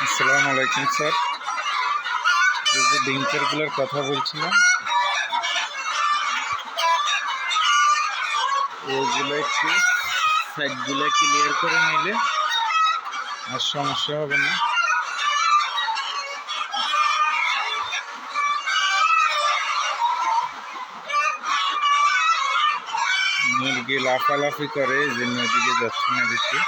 আসসালামু আলাইকুম স্যার। এই যে ডিঙ্কারগুলোর কথা বলছিলাম, ওইগুলো একটু সাইডগুলো ক্লিয়ার করে নিলে আর সমস্যা হবে না। মুরগি লাফালাফি করে, এই জন্য ওদিকে যাচ্ছে না বেশি।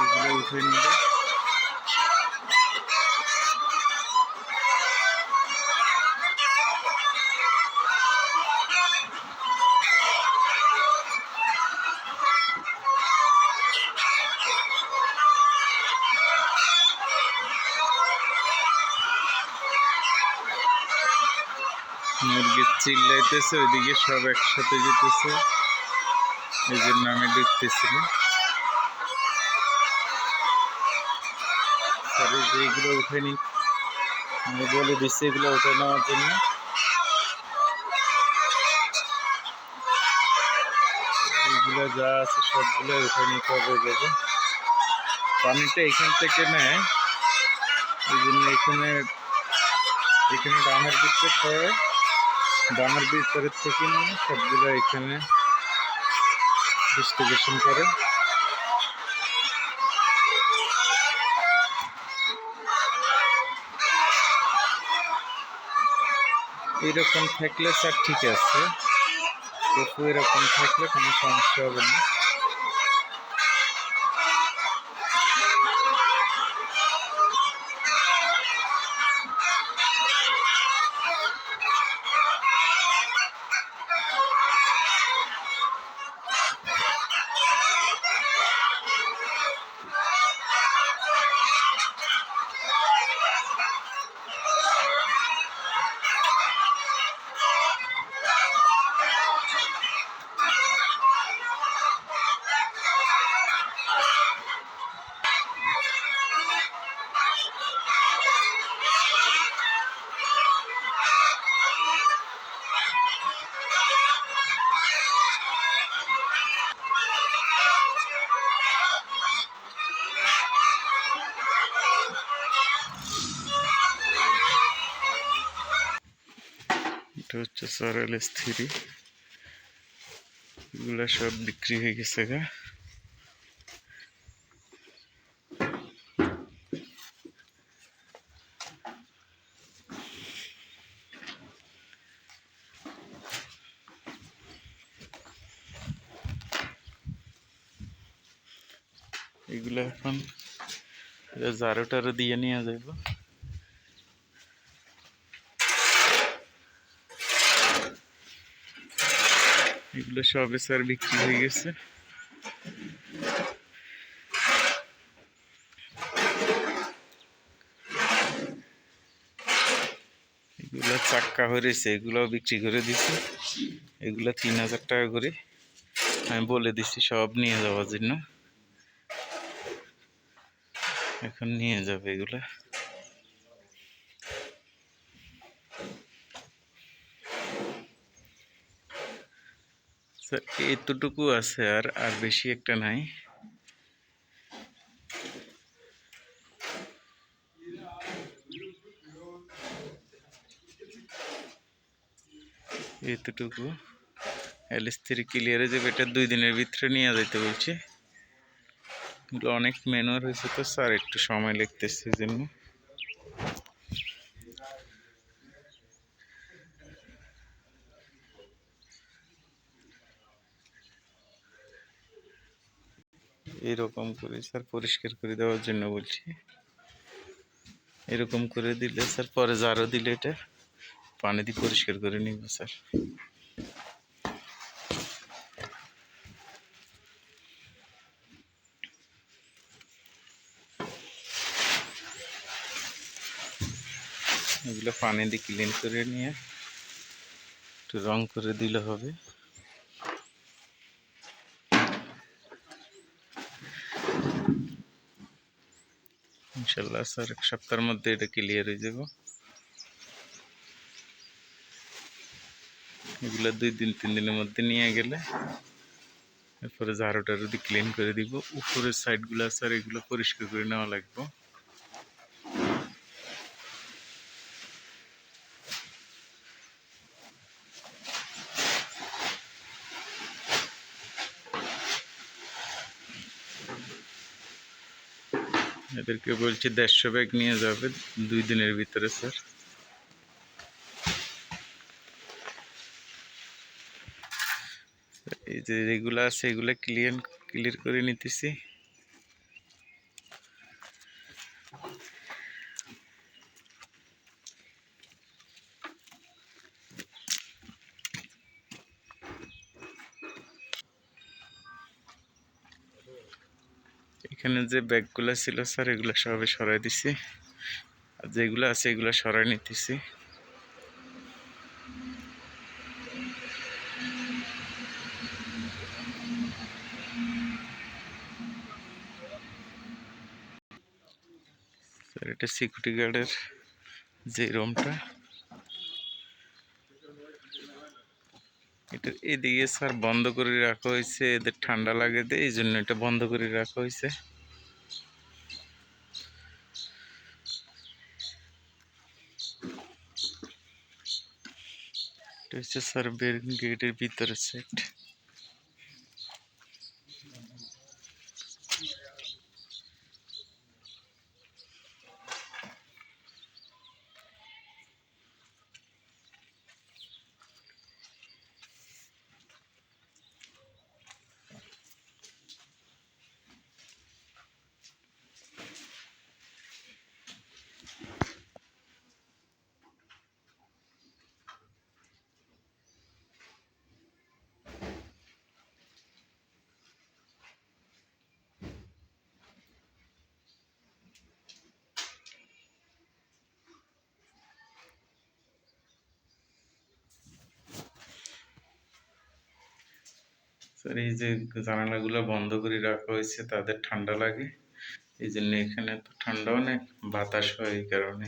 এগুলো উঠে নিলে মুরগি চিল্লাইতেছে, ওইদিকে সব একসাথে যেতেছে, এই জন্য আমি দেখতেছিলাম। স্যার এই যে এইগুলো উঠে নি, আমি বলে দিচ্ছি এগুলো উঠে নেওয়ার জন্য। এইগুলো যা আছে সবগুলো উঠে নিতে হবে। যাবে পানিটা এখান থেকে নেয়, এই জন্য এখানে ডামের ভিতরে পড়ে, ডামের ভিতরের থেকে নিয়ে সবগুলো এখানে ডিস্ট্রিবিউশন করে। এরকম থাকলে স্যার ঠিক আছে, কিন্তু এরকম থাকলে কোনো সমস্যা হবে না। এটা হচ্ছে স্যার LS3, এগুলো সব বিক্রি হয়ে গেছে গা। এগুলো এখন জারোটারে দিয়ে নিয়ে যাইব। এগুলো সবে স্যার বিক্রি হয়ে গেছে। এগুলো চাক্কা হয়েছে, এগুলোও বিক্রি করে দিছি। এগুলো 3000 টাকা করে আমি বলে দিছি সব নিয়ে যাওয়ার জন্য। এখন নিয়ে যাবে এগুলা। স্যার এতটুকু আছে, আর বেশি একটা নাই। এতটুকু LS3 ক্লিয়ারে যাবে। এটা 2 দিনের ভিতরে নিয়ে যেতে বলছে। এগুলো অনেক ম্যানুয়ার হয়েছে তো স্যার, একটু সময় লাগতেছে জন্য। এরকম করে স্যার পরিষ্কার করে দেওয়ার জন্য বলছি। এরকম করে দিলে স্যার পরে জারও দিলে এটা পানি দিয়ে পরিষ্কার করে নিব স্যার। এগুলো পানি দিয়ে ক্লিন করে নিয়ে একটু রং করে দিলে হবে। ইনশাল্লাহ স্যার 1 সপ্তাহের মধ্যে এটা ক্লিয়ার হয়ে যাব। এগুলো 2-3 দিনের মধ্যে নিয়ে গেলে এরপরে ঝাড়ু টাড়ু দিয়ে ক্লিন করে দিব। উপরের সাইডগুলো আছে আর এগুলো পরিষ্কার করে নেওয়া লাগবে। এদেরকে বলছি 150 ব্যাগ নিয়ে যাবে 2 দিনের ভিতরে স্যার। এই যে যেগুলো আছে এগুলো ক্লিয়ার করে নিতেছি। এখানে যে ব্যাগগুলো ছিল স্যার এগুলো সবে সরাই দিছি, আর যেগুলো আছে এগুলো সরাই নিতেছি। স্যার এটা সিকিউরিটি গার্ডের যে রুমটা, এটা এদিকে স্যার বন্ধ করে রাখা হয়েছে, এদের ঠান্ডা লাগে দেয় এই জন্য এটা বন্ধ করে রাখা হয়েছে। এটা হচ্ছে স্যার গেটের ভিতরের সাইড। স্যার এই যে জানালাগুলো বন্ধ করে রাখা হয়েছে, তাদের ঠান্ডা লাগে এই জন্য, এখানে তো ঠান্ডা অনেক বাতাস হয় এই কারণে।